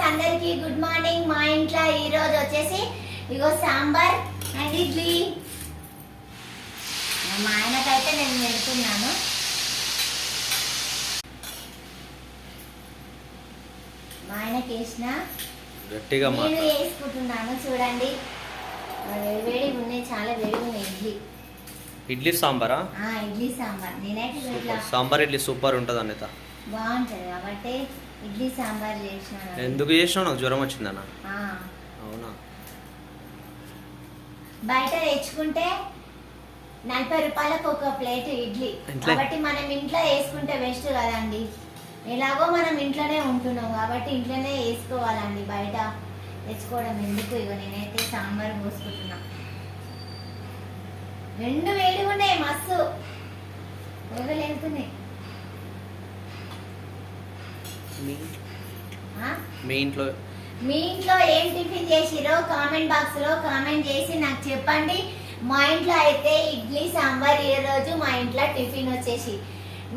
అందరికి good morning. మా ఇంట్లో ఈ రోజు వచ్చేసి ఇగో సాంబార్ అండ్ ఇడ్లీ. మా ఆయనకైతే నేను పెడుతున్నాను. మా ఆయనకి వేసిన గట్టిగా నేను వేసుకుంటున్నాను. చూడండి వేడి ఉన్నాయి, చాలా వేడి ఉన్నాయి. ఇడ్లీ సాంబారా? ఇడ్లీ సాంబార్. నేనైతే సాంబార్ ఇడ్లీ సూపర్ ఉంటుంది అనిత. బాగుంటది కాబట్టి ఇడ్లీ సాంబార్ చేసిన. ఎందుకు చేసినావు? నాకు జ్వరం వచ్చిందన్నా. అవునా? బయట తెచ్చుకుంటే 40 రూపాయలకు ఒక ప్లేట్ ఇడ్లీ. కాబట్టి మనం ఇంట్లో వేసుకుంటే బెస్ట్ కదండి. ఎలాగో మనం ఇంట్లోనే ఉంటున్నాం కాబట్టి ఇంట్లోనే వేసుకోవాలండి. బయట తెచ్చుకోవడం ఎందుకు? ఇగో నేనైతే సాంబార్ పోసుకుంటున్నా. 2 వేడిగా ఉన్నాయి, మస్తు వెళ్తున్నాయి. మీ ఇంట్లో ఏం టిఫిన్ చేసిరో కామెంట్ బాక్స్ లో కామెంట్ చేసి నాకు చెప్పండి. మా ఇంట్లో అయితే ఇడ్లీ సాంబార్. ఈ రోజు మా ఇంట్లో టిఫిన్ వచ్చేసి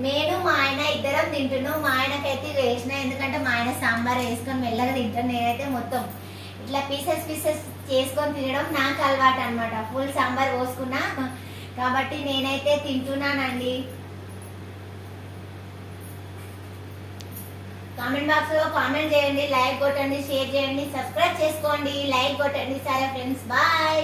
నేను మా ఆయన ఇద్దరం తింటున్నాం. మా ఆయనకైతే వేసిన, ఎందుకంటే మా ఆయన సాంబార్ వేసుకొని మెల్లగా తింటాను. నేనైతే మొత్తం ఇట్లా పీసెస్ చేసుకొని తినడం నాకు అలవాటు అనమాట. ఫుల్ సాంబార్ పోసుకున్నా కాబట్టి నేనైతే తింటున్నానండి. కామెంట్ బాక్స్ లో కామెంట్ చేయండి, లైక్ కొట్టండి, షేర్ చేయండి, సబ్స్క్రైబ్ చేసుకోండి, లైక్ కొట్టండి. సరే ఫ్రెండ్స్, బాయ్.